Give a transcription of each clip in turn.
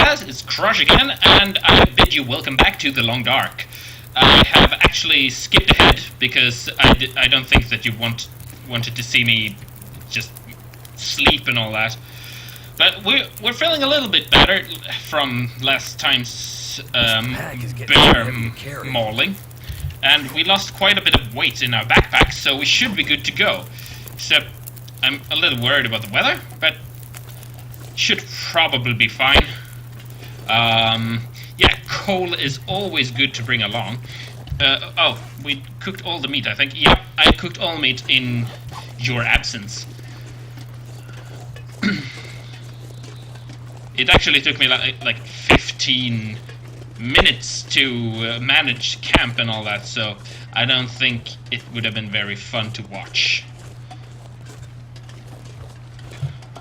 guys, it's Krozhj again, and I bid you welcome back to The Long Dark. I have actually skipped ahead because I don't think that you wanted to see me just sleep and all that. But we're feeling a little bit better from last time's bear mauling, and we lost quite a bit of weight in our backpack, so we should be good to go. Except I'm a little worried about the weather, but should probably be fine. Yeah, coal is always good to bring along. Oh, we cooked all the meat, I think. Yep, I cooked all meat in your absence. It actually took me like 15 minutes to manage camp and all that, so I don't think it would have been very fun to watch.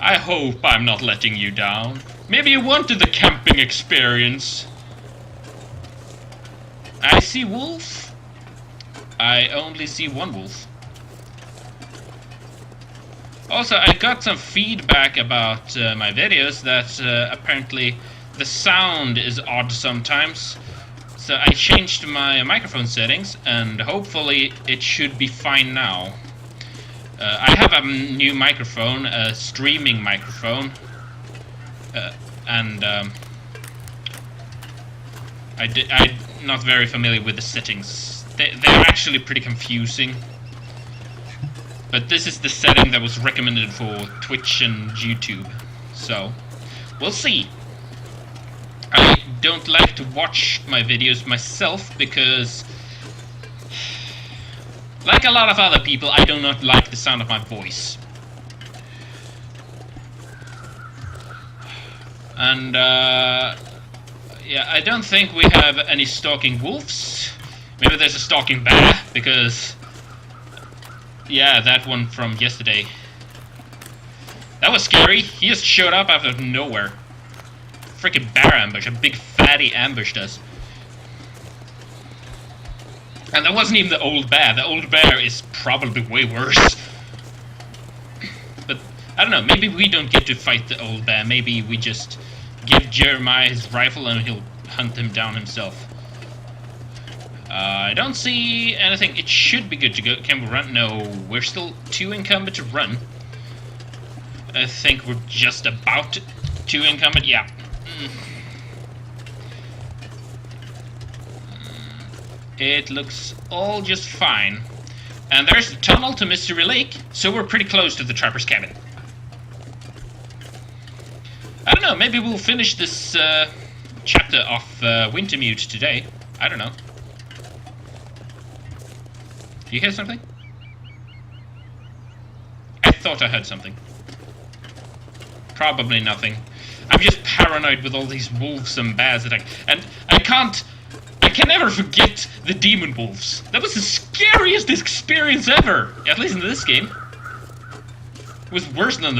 I hope I'm not letting you down. Maybe you wanted the camping experience. I see wolf. I only see one wolf. Also, I got some feedback about my videos that apparently the sound is odd sometimes. So I changed my microphone settings and hopefully it should be fine now. I have a new microphone, a streaming microphone, and I'm not very familiar with the settings. They're actually pretty confusing. But this is the setting that was recommended for Twitch and YouTube. So, we'll see. I don't like to watch my videos myself because, like a lot of other people, I do not like the sound of my voice. And, yeah, I don't think we have any stalking wolves. Maybe there's a stalking bear, because, yeah, that one from yesterday. That was scary. He just showed up out of nowhere. Freaking bear ambush, a big fatty ambushed us. And that wasn't even the old bear. The old bear is probably way worse. But, I don't know, maybe we don't get to fight the old bear. Maybe we just give Jeremiah his rifle and he'll hunt him down himself. I don't see anything. It should be good to go. Can we run? No, we're still too incumbent to run. I think we're just about too incumbent. Yeah. It looks all just fine. And there's the tunnel to Mystery Lake, so we're pretty close to the trapper's cabin. I don't know, maybe we'll finish this chapter of Wintermute today. I don't know. Do you hear something? I thought I heard something. Probably nothing. I'm just paranoid with all these wolves and bears attack. And I can never forget the demon wolves. That was the scariest experience ever, at least in this game. It was worse than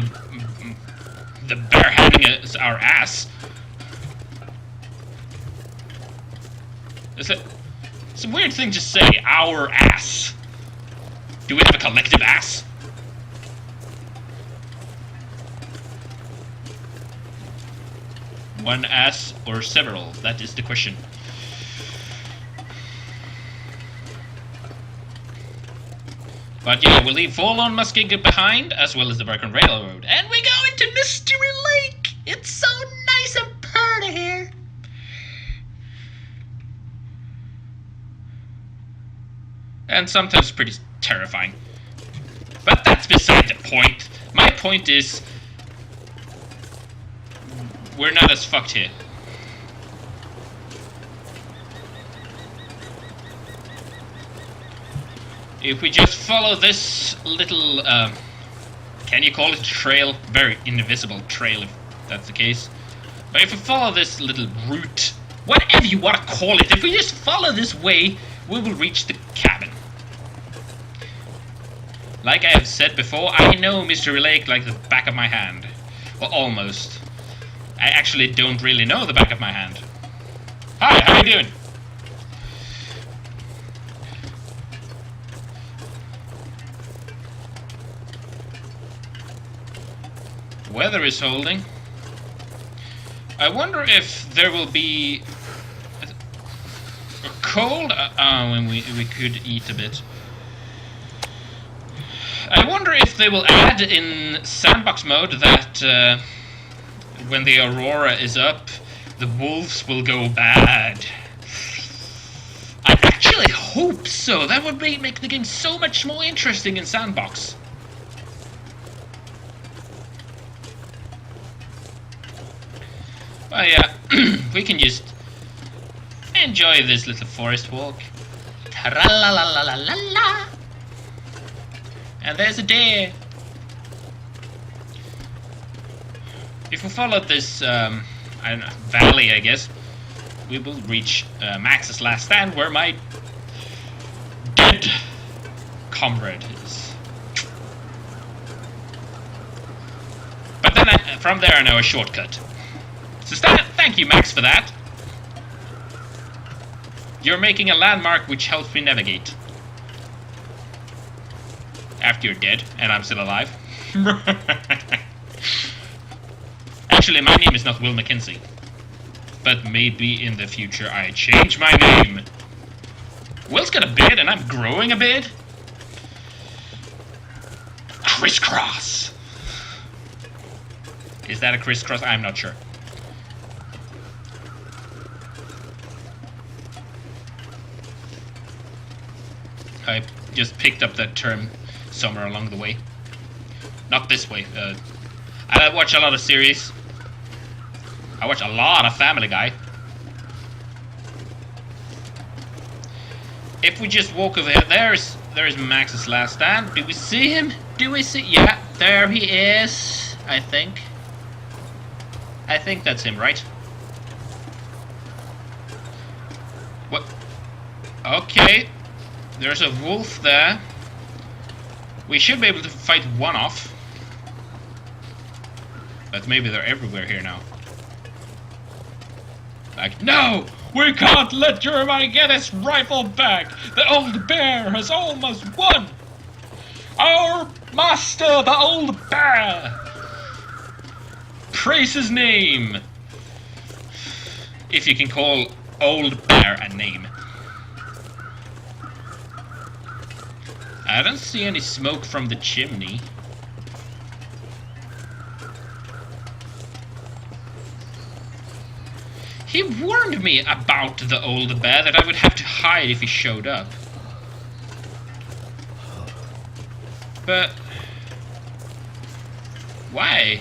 the bear having our ass. It's a weird thing to say, our ass. Do we have a collective ass? One ass or several? That is the question. But yeah, we'll leave Forlorn Muskeg behind, as well as the Broken Railroad. And we go into Mystery Lake! It's so nice and pretty here! And sometimes pretty terrifying. But that's beside the point. My point is, we're not as fucked here. If we just follow this little, can you call it a trail? Very invisible trail, if that's the case. But if we follow this little route, whatever you want to call it, if we just follow this way, we will reach the cabin. Like I have said before, I know Mystery Lake like the back of my hand. Well, almost. I actually don't really know the back of my hand. Hi, how are you doing? Weather is holding. I wonder if there will be a cold. When we could eat a bit. I wonder if they will add in sandbox mode that when the aurora is up, the wolves will go bad. I actually hope so. That would make the game so much more interesting in sandbox. Well, yeah, we can just enjoy this little forest walk. Tra-la-la-la-la-la-la. And there's a deer. If we follow this I don't know, valley, I guess, we will reach Max's last stand, where my dead comrade is. But then from there I know a shortcut. So thank you, Max, for that. You're making a landmark which helps me navigate. After you're dead, and I'm still alive. Actually, my name is not Will Mackenzie. But maybe in the future I change my name. Will's got a beard, and I'm growing a beard. Crisscross. Is that a crisscross? I'm not sure. I just picked up that term somewhere along the way. Not this way. I watch a lot of series. I watch a lot of Family Guy. If we just walk over here, there's Max's last stand. Do we see him? Do we see? Yeah, there he is. I think that's him, right? What? Okay. There's a wolf there. We should be able to fight one off. But maybe they're everywhere here now. Like, no! We can't let Jeremiah get his rifle back! The old bear has almost won! Our master, the old bear! Praise his name! If you can call old bear a name. I don't see any smoke from the chimney. He warned me about the old bear, that I would have to hide if he showed up. But why?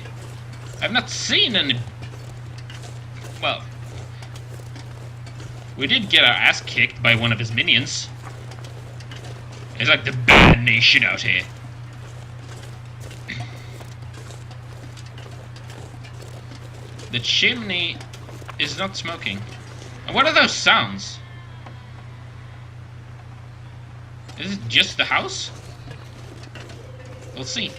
I've not seen any. Well, we did get our ass kicked by one of his minions. It's like the bad nation out here. The chimney is not smoking. And what are those sounds? Is it just the house? We'll see.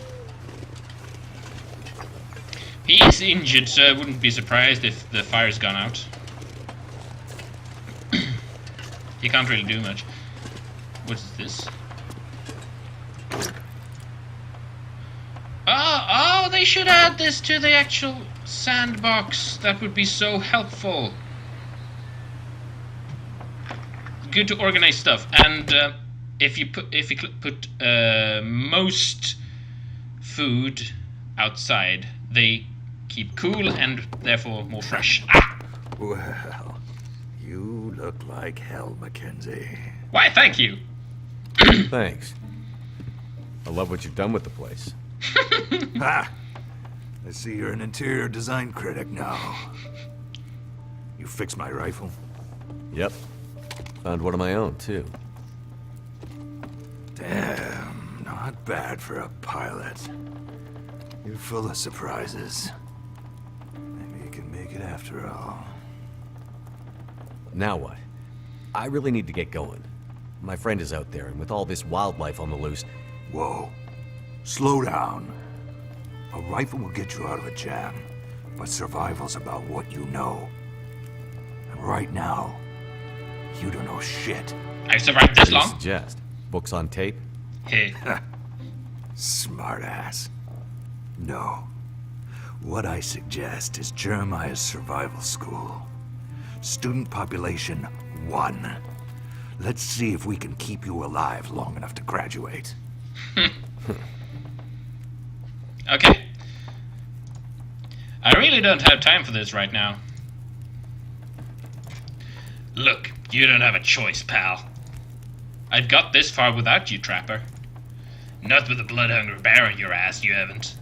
He is injured, so I wouldn't be surprised if the fire's gone out. He can't really do much. What is this? Oh, they should add this to the actual sandbox. That would be so helpful. Good to organize stuff. And if you put most food outside, they keep cool and therefore more fresh. Ah! Well, you look like hell, Mackenzie. Why, thank you. Thanks. I love what you've done with the place. Ha! I see you're an interior design critic now. You fixed my rifle? Yep. Found one of my own, too. Damn, not bad for a pilot. You're full of surprises. Maybe you can make it after all. Now what? I really need to get going. My friend is out there, and with all this wildlife on the loose... Whoa. Slow down. A rifle will get you out of a jam, but survival's about what you know. And right now, you don't know shit. I've survived this What do you long. suggest? Books on tape? Hey. Smart ass. No. What I suggest is Jeremiah's survival school. Student population 1. Let's see if we can keep you alive long enough to graduate. Okay. I really don't have time for this right now. Look, you don't have a choice, pal. I've got this far without you, Trapper. Not with a blood-hungry bear on your ass, you haven't.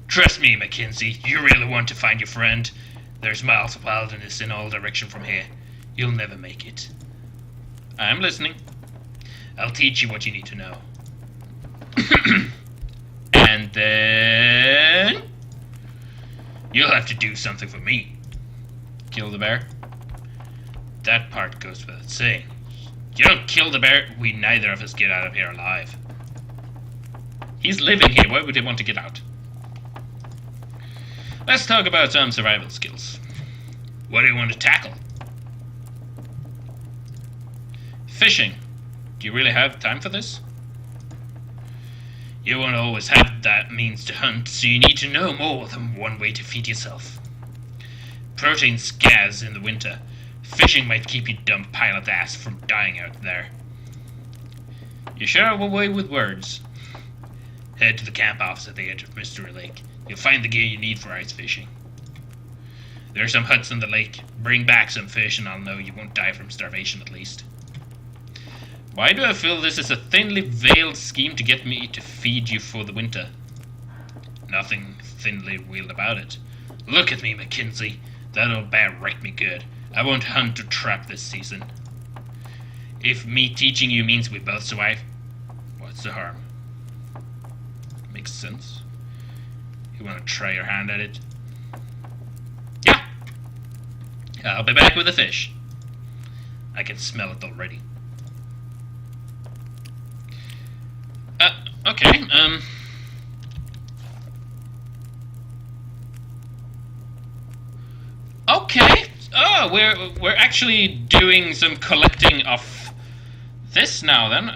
Trust me, Mackenzie, you really want to find your friend. There's miles of wilderness in all directions from here. You'll never make it. I'm listening. I'll teach you what you need to know. And then... you'll have to do something for me. Kill the bear? That part goes without saying. You don't kill the bear, we neither of us get out of here alive. He's living here, why would he want to get out? Let's talk about some survival skills. What do you want to tackle? Fishing. Do you really have time for this? You won't always have that means to hunt, so you need to know more than one way to feed yourself. Protein's scarce in the winter. Fishing might keep you dumb pilot ass from dying out there. You sure have a way with words. Head to the camp office at the edge of Mystery Lake. You'll find the gear you need for ice fishing. There are some huts in the lake. Bring back some fish and I'll know you won't die from starvation at least. Why do I feel this is a thinly veiled scheme to get me to feed you for the winter? Nothing thinly veiled about it. Look at me, Mackenzie. That old bear wrecked me good. I won't hunt or trap this season. If me teaching you means we both survive, what's the harm? Makes sense. You want to try your hand at it? Yeah! I'll be back with the fish. I can smell it already. Okay, okay. Oh, we're actually doing some collecting of this now then.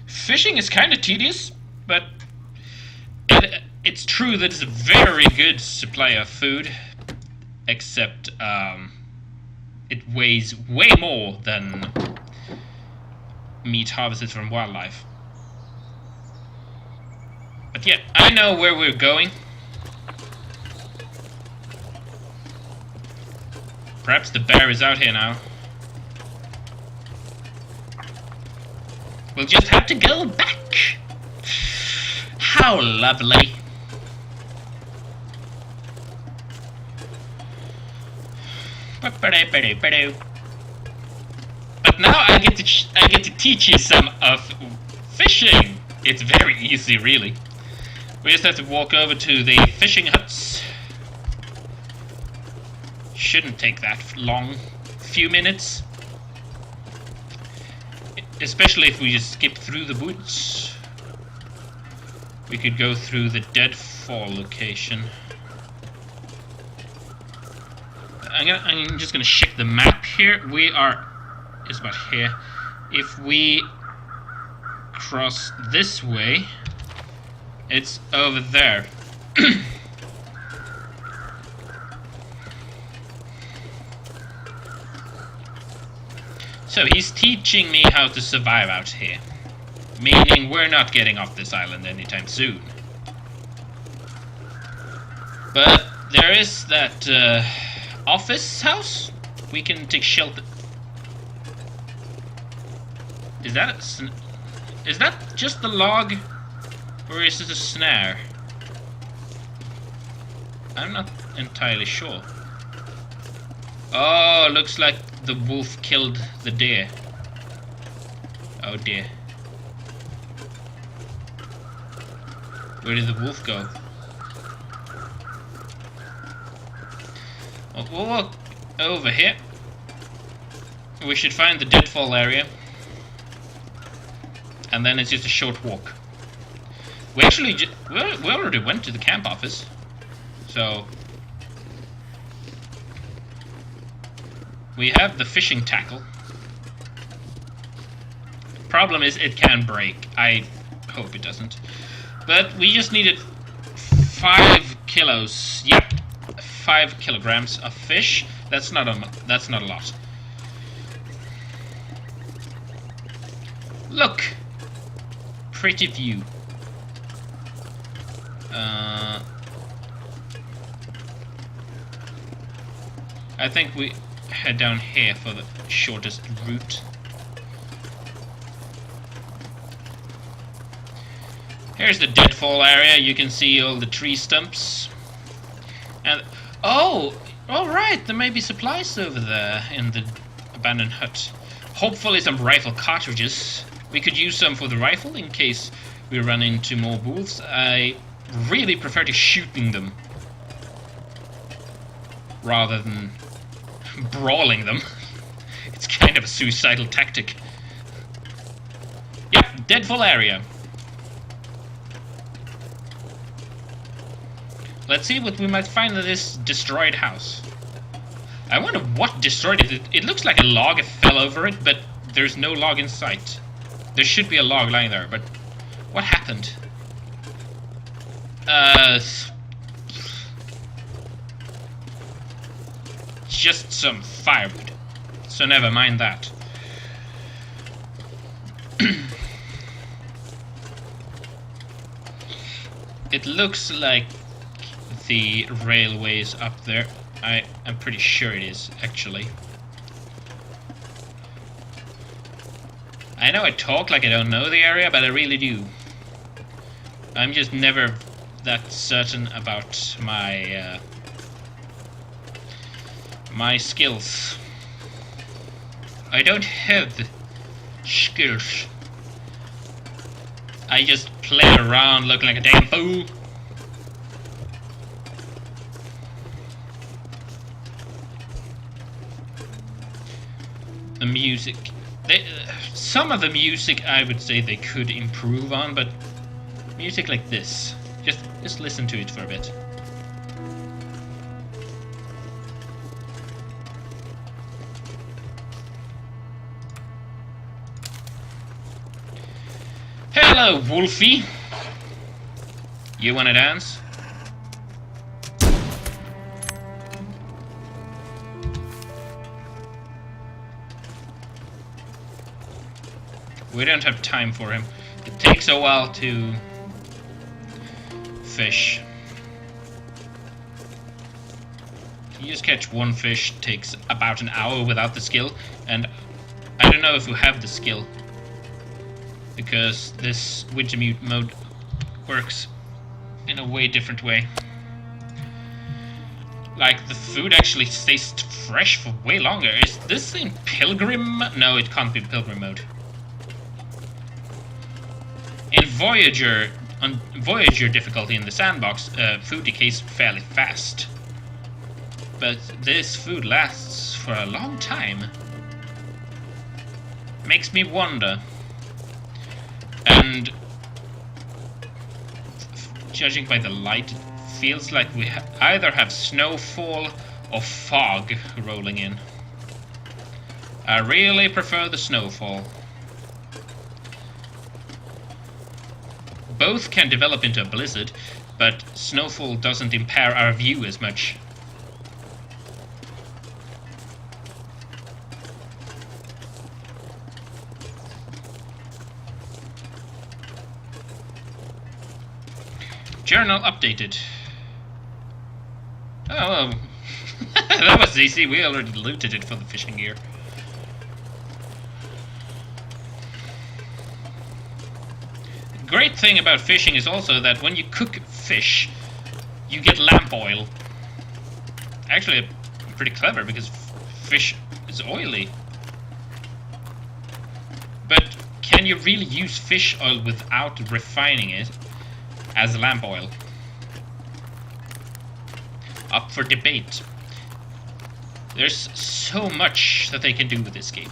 Fishing is kind of tedious, but it's true that it's a very good supply of food, except it weighs way more than meat harvested from wildlife. But yeah, I know where we're going. Perhaps the bear is out here now. We'll just have to go back. How lovely. But now I get to teach you some of fishing. It's very easy, really. We just have to walk over to the fishing huts. Shouldn't take that long. Few minutes. Especially if we just skip through the woods. We could go through the Deadfall location. I'm just gonna check the map here. We are... it's about here. If we cross this way, it's over there. So he's teaching me how to survive out here. Meaning we're not getting off this island anytime soon. But there is that office house. We can take shelter. Is that just the log? Or is it a snare? I'm not entirely sure. Oh, looks like the wolf killed the deer. Oh dear. Where did the wolf go? Well, we'll walk over here. We should find the Deadfall area. And then it's just a short walk. We actually we already went to the camp office. So we have the fishing tackle. Problem is it can break. I hope it doesn't. But we just need to 5 kilos. Yep, 5 kilograms of fish. That's not a lot. Look, pretty view. I think we head down here for the shortest route. Here's the deadfall area. You can see all the tree stumps. And oh, all right, there may be supplies over there in the abandoned hut. Hopefully some rifle cartridges. We could use some for the rifle in case we run into more wolves. I really prefer to shooting them rather than brawling them. It's kind of a suicidal tactic. Yeah, deadfall area. Let's see what we might find in this destroyed house. I wonder what destroyed it. It looks like a log fell over it, but there's no log in sight. There should be a log lying there, but what happened? Just some firewood. So never mind that. It looks like the railway's up there. I'm pretty sure it is, actually. I know I talk like I don't know the area, but I really do. I'm just never that certain about my my skills. I don't have the skills. I just play around looking like a damn fool. The music. Some of the music I would say they could improve on, but music like this, just listen to it for a bit. Hello, Wolfie. You wanna dance? We don't have time for him. It takes a while to fish. You just catch one fish, takes about an hour without the skill, and I don't know if you have the skill, because this Wintermute mode works in a way different way. Like, the food actually stays fresh for way longer. Is this in Pilgrim? No, it can't be Pilgrim mode. In Voyager, on Voyager difficulty in the sandbox, food decays fairly fast. But this food lasts for a long time. Makes me wonder. And judging by the light, it feels like we either have snowfall or fog rolling in. I really prefer the snowfall. Both can develop into a blizzard, but snowfall doesn't impair our view as much. Journal updated. Oh, well. That was easy. We already looted it for the fishing gear. Great thing about fishing is also that when you cook fish, you get lamp oil. Actually, pretty clever because fish is oily. But can you really use fish oil without refining it as lamp oil? Up for debate. There's so much that they can do with this game.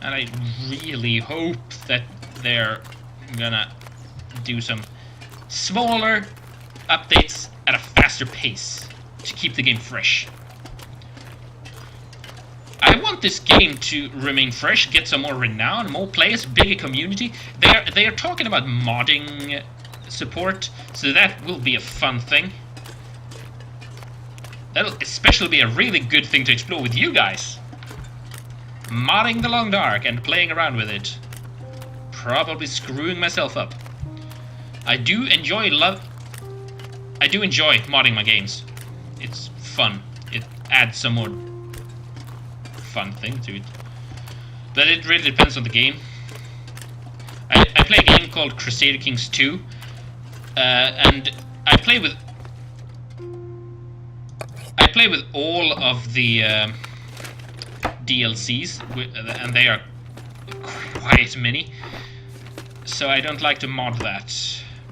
And I really hope that they're gonna do some smaller updates at a faster pace to keep the game fresh. I want this game to remain fresh, get some more renown, more players, bigger community. They are talking about modding support, so that will be a fun thing. That'll especially be a really good thing to explore with you guys. Modding the Long Dark and playing around with it. Probably screwing myself up. I do enjoy modding my games. It's fun. It adds some more fun thing to it. But it really depends on the game. I play a game called Crusader Kings 2, and I play with all of the DLCs, and they are quite many. So I don't like to mod that,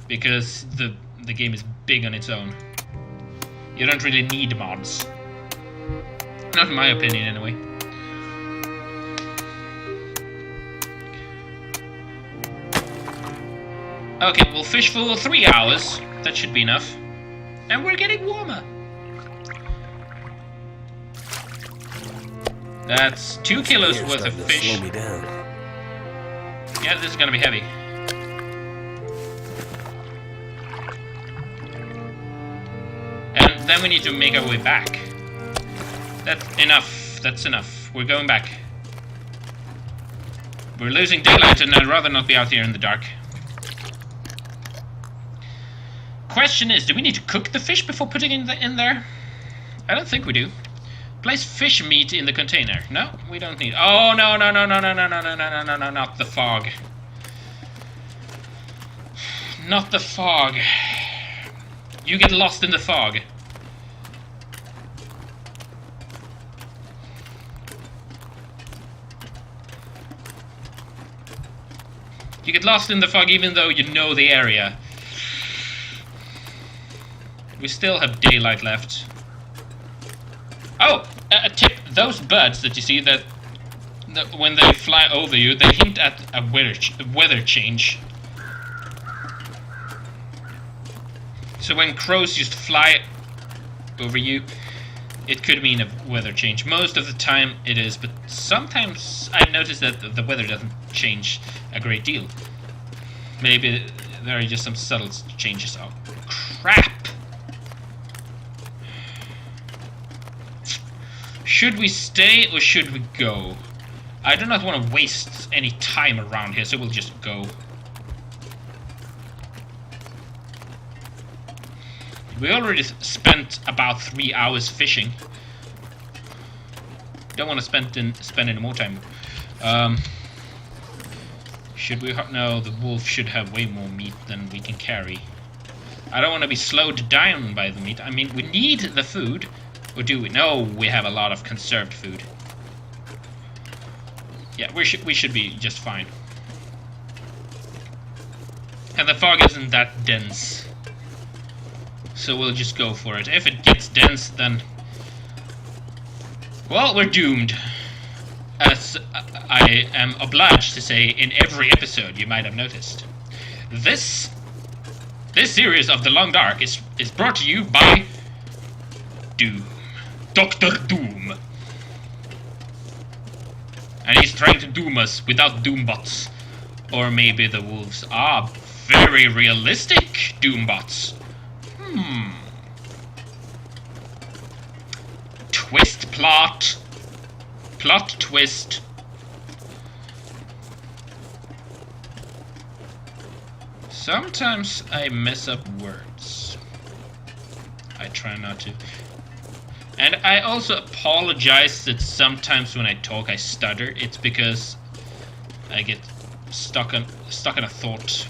because the game is big on its own. You don't really need mods. Not in my opinion, anyway. Okay, we'll fish for 3 hours. That should be enough. And we're getting warmer. That's 2 kilos worth of fish. Slow me down. Yeah, this is gonna be heavy. And then we need to make our way back. That's enough. That's enough. We're going back. We're losing daylight, and I'd rather not be out here in the dark. Question is, do we need to cook the fish before putting it in there? I don't think we do. Place fish meat in the container. No, we don't need. Oh no, no, no, no, no, no, no, no, no, no, no, not the fog. Not the fog. You get lost in the fog. You get lost in the fog even though you know the area. We still have daylight left. Oh, a tip. Those birds that you see, that when they fly over you, they hint at a weather change. So when crows used to fly over you, it could mean a weather change. Most of the time it is, but sometimes I've noticed that the weather doesn't change a great deal. Maybe there are just some subtle changes. Oh, crap! Should we stay or should we go? I do not want to waste any time around here, so we'll just go. We already spent about 3 hours fishing. Don't want to spend any more time. Should we? No, the wolf should have way more meat than we can carry. I don't want to be slowed down by the meat. I mean, we need the food. Or do we? No, we have a lot of conserved food. Yeah, we should be just fine. And the fog isn't that dense. So we'll just go for it. If it gets dense, then... well, we're doomed. As I am obliged to say in every episode, you might have noticed. This series of The Long Dark is brought to you by... Doom. Dr. Doom. And he's trying to doom us without Doombots. Or maybe the wolves are very realistic Doombots. Twist plot. Plot twist. Sometimes I mess up words. I try not to. And I also apologize that sometimes when I talk I stutter. It's because I get stuck in a thought.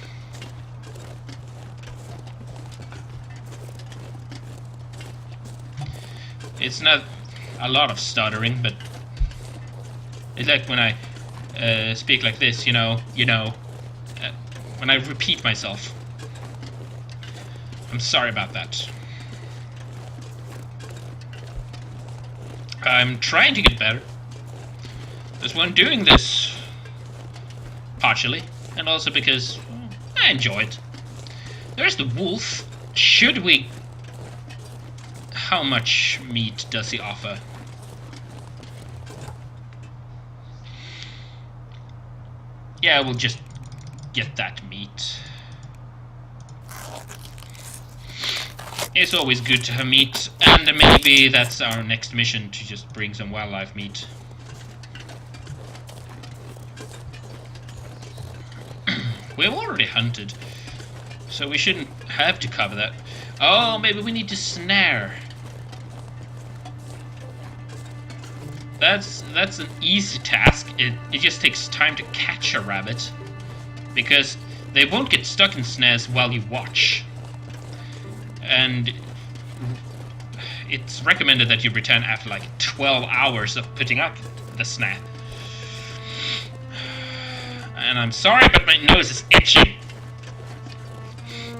It's not a lot of stuttering, but it's like when I speak like this, when I repeat myself. I'm sorry about that. I'm trying to get better. That's why I'm doing this. Partially. And also because I enjoy it. There's the wolf. Should we... how much meat does he offer? Yeah, we'll just get that meat. It's always good to have meat, and maybe that's our next mission, to just bring some wildlife meat. We've already hunted, so we shouldn't have to cover that. Oh, maybe we need to snare. That's an easy task. It just takes time to catch a rabbit, because they won't get stuck in snares while you watch. And it's recommended that you return after like 12 hours of putting up the snare. And I'm sorry, but my nose is itching.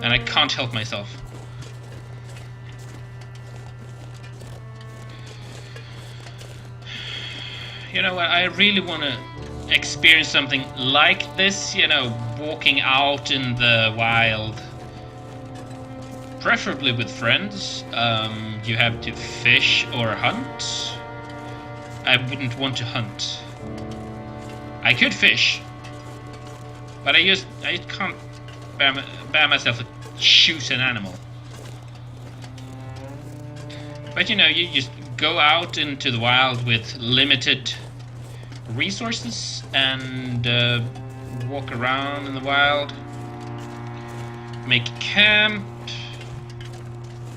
And I can't help myself. You know what, I really want to experience something like this, you know, walking out in the wild. Preferably with friends. You have to fish or hunt. I wouldn't want to hunt. I could fish, but I can't bear myself to shoot an animal. But you know, you just go out into the wild with limited resources and walk around in the wild, make camp,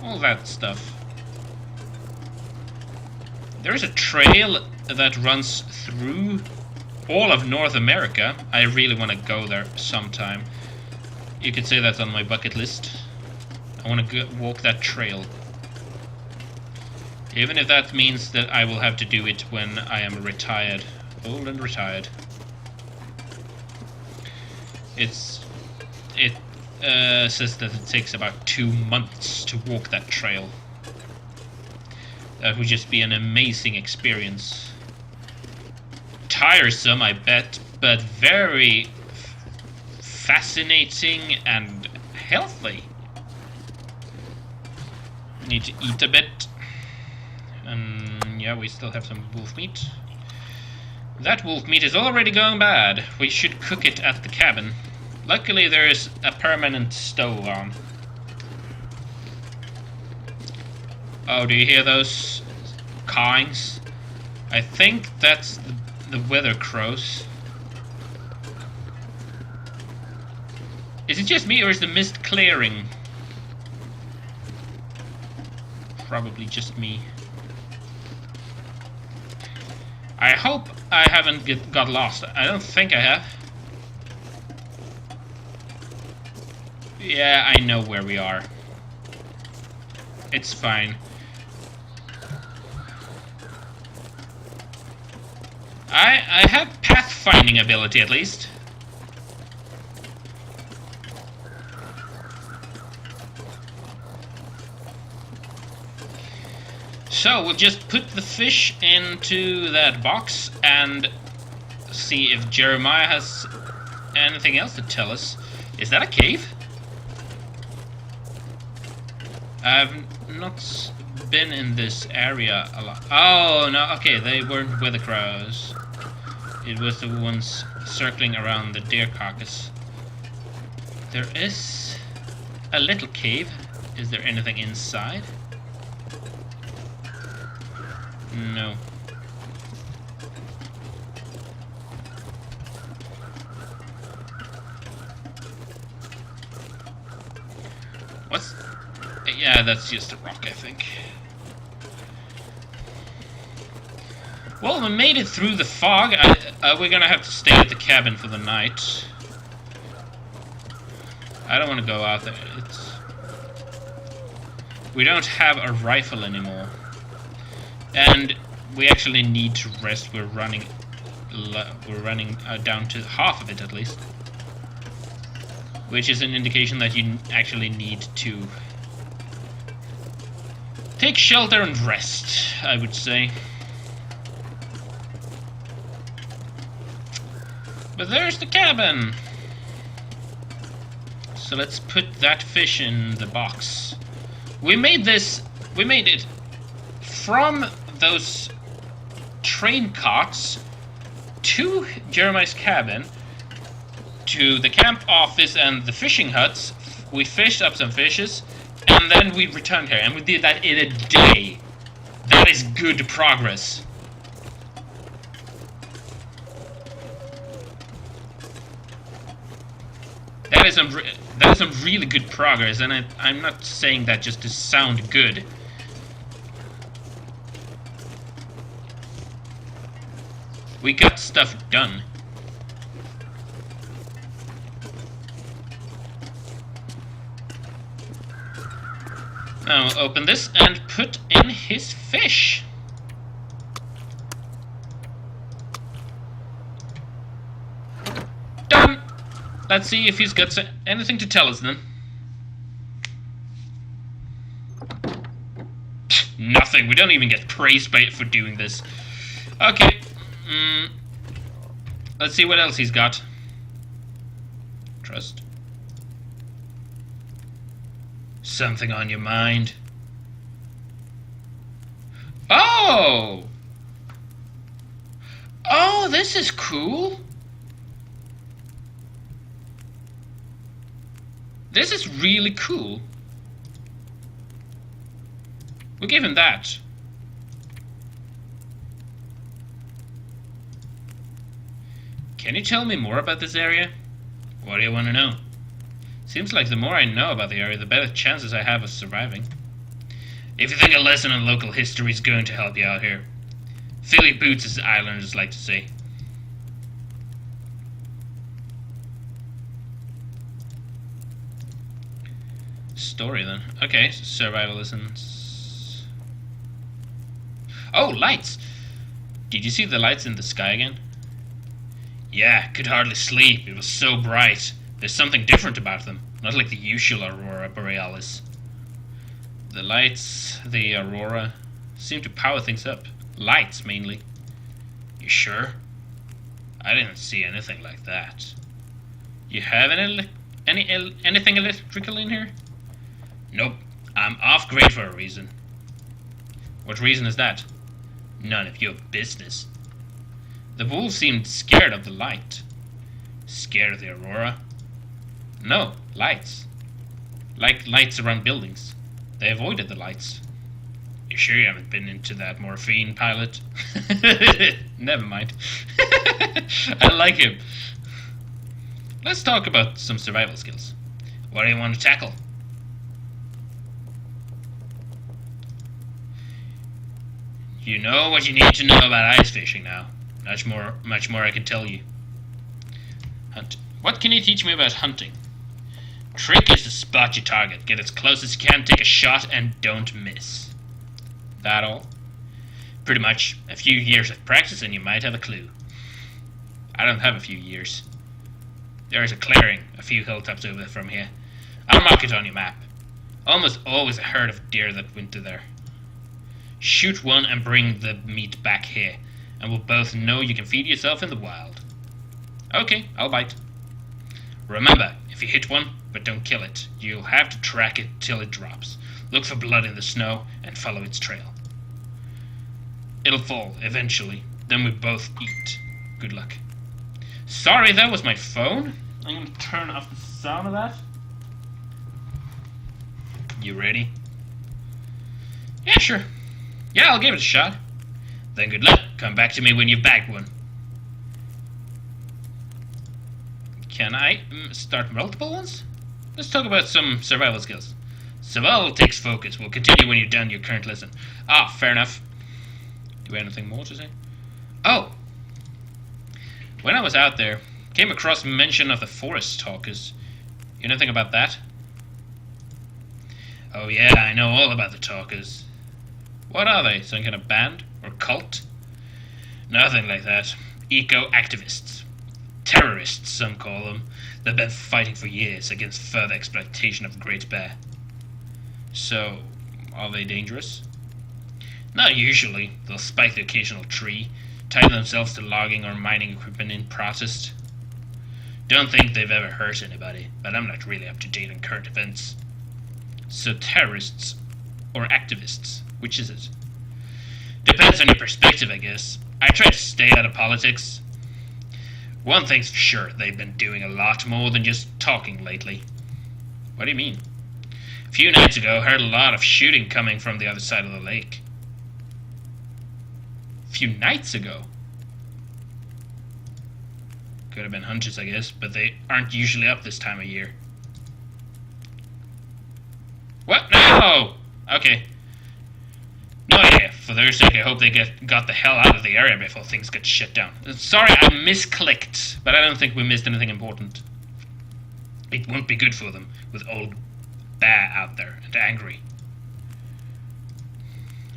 all that stuff. There is a trail that runs through all of North America. I really want to go there sometime. You could say that's on my bucket list. I want to walk that trail. Even if that means that I will have to do it when I am retired. Old and retired. It says that it takes about 2 months to walk that trail. That would just be an amazing experience. Tiresome, I bet, but very fascinating and healthy. Need to eat a bit. And yeah, we still have some wolf meat. That wolf meat is already going bad. We should cook it at the cabin. Luckily there is a permanent stove on. Oh, do you hear those cawings? I think that's the weather crows. Is it just me, or is the mist clearing? Probably just me. I hope I haven't got lost. I don't think I have. Yeah, I know where we are. It's fine. I have pathfinding ability at least. So we'll just put the fish into that box and see if Jeremiah has anything else to tell us. Is that a cave? I've not been in this area a lot. Oh, no, okay, they weren't weather crows. It was the ones circling around the deer carcass. There is a little cave. Is there anything inside? No. What's... Yeah, that's just a rock, I think. Well, we made it through the fog. We're gonna have to stay at the cabin for the night. I don't want to go out there. We don't have a rifle anymore. And we actually need to rest. We're running down to half of it at least, which is an indication that you actually need to take shelter and rest, I would say. But there's the cabin. So let's put that fish in the box. We made it from those train carts to Jeremiah's cabin, to the camp office and the fishing huts. We fished up some fishes, And then we returned here, and we did that in a day. That is good progress. That is some really good progress, and I'm not saying that just to sound good. We got stuff done. Now we'll open this and put in his fish. Done! Let's see if he's got anything to tell us then. Nothing. We don't even get praised by it for doing this. Okay. Let's see what else he's got. Trust. Something on your mind? Oh! Oh, this is cool. This is really cool. We'll give him that. Can you tell me more about this area? What do you want to know? Seems like the more I know about the area, the better chances I have of surviving. If you think a lesson on local history is going to help you out here, fill your boots, as islanders like to say. Story then. Okay, survival lessons. Oh, lights! Did you see the lights in the sky again? Yeah, could hardly sleep. It was so bright. There's something different about them, not like the usual aurora borealis. The lights, the aurora, seem to power things up. Lights, mainly. You sure? I didn't see anything like that. You have anything electrical in here? Nope. I'm off grid for a reason. What reason is that? None of your business. The wolves seemed scared of the light. Scared of the aurora? No, lights. Like lights around buildings. They avoided the lights. You sure you haven't been into that morphine pilot? Never mind. I like him. Let's talk about some survival skills. What do you want to tackle? You know what you need to know about ice fishing now. Much more I can tell you. Hunt. What can you teach me about hunting? Trick is to spot your target, get as close as you can, take a shot, and don't miss. That all? Pretty much. A few years of practice and you might have a clue. I don't have a few years. There is a clearing, a few hilltops over from here. I'll mark it on your map. Almost always a herd of deer that winter there. Shoot one and bring the meat back here, and we'll both know you can feed yourself in the wild. Okay, I'll bite. Remember, if you hit one, but don't kill it, you'll have to track it till it drops. Look for blood in the snow and follow its trail. It'll fall, eventually. Then we both eat. Good luck. Sorry, that was my phone. I'm gonna turn off the sound of that. You ready? Yeah, sure. Yeah, I'll give it a shot. Then good luck. Come back to me when you've bagged one. Can I start multiple ones? Let's talk about some survival skills. Survival takes focus. We'll continue when you're done your current lesson. Ah, fair enough. Do we have anything more to say? Oh! When I was out there, came across mention of the forest talkers. You know anything about that? Oh yeah, I know all about the talkers. What are they? Some kind of band? Or cult? Nothing like that. Eco-activists. Terrorists, some call them. They've been fighting for years against further exploitation of the Great Bear. So, are they dangerous? Not usually. They'll spike the occasional tree, tie themselves to logging or mining equipment in protest. Don't think they've ever hurt anybody, but I'm not really up to date on current events. So terrorists or activists, which is it? Depends on your perspective, I guess. I try to stay out of politics. One thing's for sure, they've been doing a lot more than just talking lately. What do you mean? few nights ago, heard a lot of shooting coming from the other side of the lake. A few nights ago? Could have been hunters, I guess, but they aren't usually up this time of year. What? No! Okay. No, yeah, for their sake, I hope they got the hell out of the area before things get shut down. Sorry, I misclicked, but I don't think we missed anything important. It won't be good for them, with old Bear out there, and angry.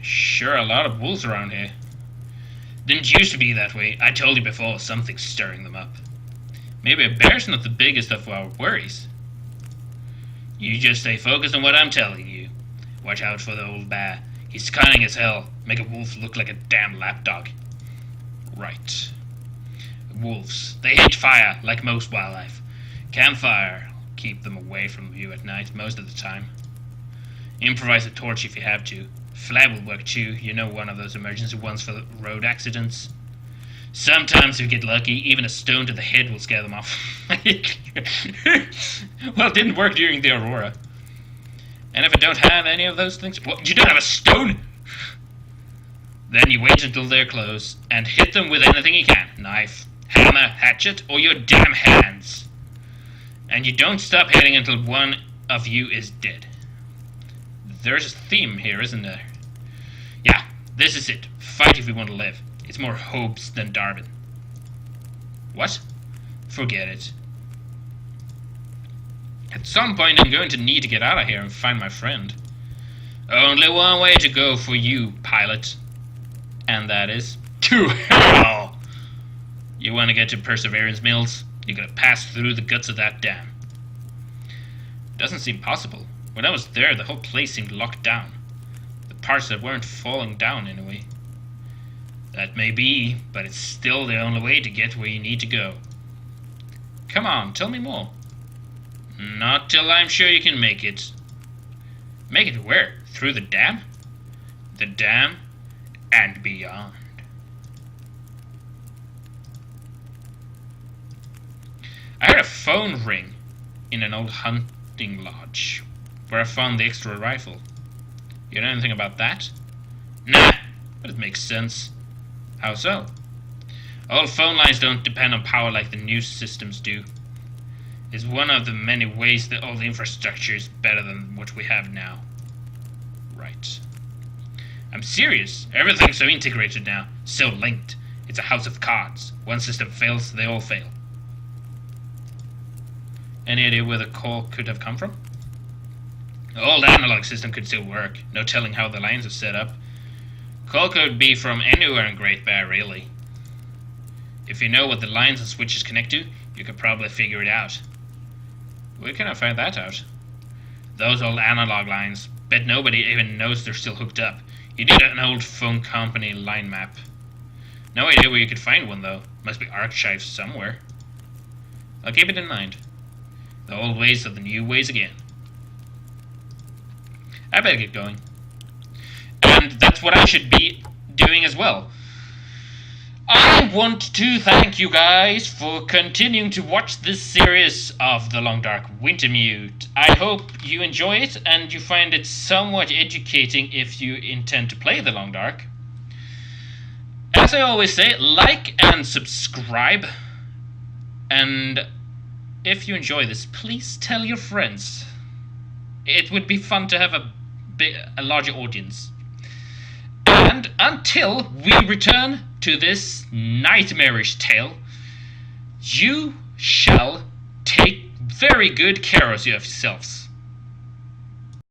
Sure, a lot of wolves around here. Didn't used to be that way. I told you before, something's stirring them up. Maybe a bear's not the biggest of our worries. You just stay focused on what I'm telling you. Watch out for the old bear. He's cunning as hell. Make a wolf look like a damn lapdog. Right. Wolves. They hate fire, like most wildlife. Campfire will keep them away from you at night, most of the time. Improvise a torch if you have to. Flare will work too. You know, one of those emergency ones for road accidents. Sometimes if you get lucky, even a stone to the head will scare them off. Well, it didn't work during the Aurora. And if I don't have any of those things... What? You don't have a stone? Then you wait until they're close, and hit them with anything you can. Knife, hammer, hatchet, or your damn hands. And you don't stop hitting until one of you is dead. There's a theme here, isn't there? Yeah, this is it. Fight if you want to live. It's more Hobbes than Darwin. What? Forget it. At some point I'm going to need to get out of here and find my friend. Only one way to go for you, pilot. And that is... to hell! You want to get to Perseverance Mills? You gotta pass through the guts of that dam. Doesn't seem possible. When I was there, the whole place seemed locked down. The parts that weren't falling down, anyway. That may be, but it's still the only way to get where you need to go. Come on, tell me more. Not till I'm sure you can make it. Make it where? Through the dam? The dam and beyond. I heard a phone ring in an old hunting lodge, where I found the extra rifle. You know anything about that? Nah, but it makes sense. How so? Old phone lines don't depend on power like the new systems do. It's one of the many ways that all the infrastructure is better than what we have now. Right. I'm serious. Everything's so integrated now, so linked. It's a house of cards. One system fails, they all fail. Any idea where the call could have come from? The old analog system could still work. No telling how the lines are set up. Call could be from anywhere in Great Bear, really. If you know what the lines and switches connect to, you could probably figure it out. Where can I find that out? Those old analog lines. Bet nobody even knows they're still hooked up. You need an old phone company line map. No idea where you could find one, though. Must be archived somewhere. I'll keep it in mind. The old ways are the new ways again. I better get going. And that's what I should be doing as well. I want to thank you guys for continuing to watch this series of The Long Dark Wintermute. I hope you enjoy it and you find it somewhat educating if you intend to play The Long Dark. As I always say, like and subscribe. And if you enjoy this, please tell your friends. It would be fun to have a larger audience. And until we return to this nightmarish tale, you shall take very good care of yourselves.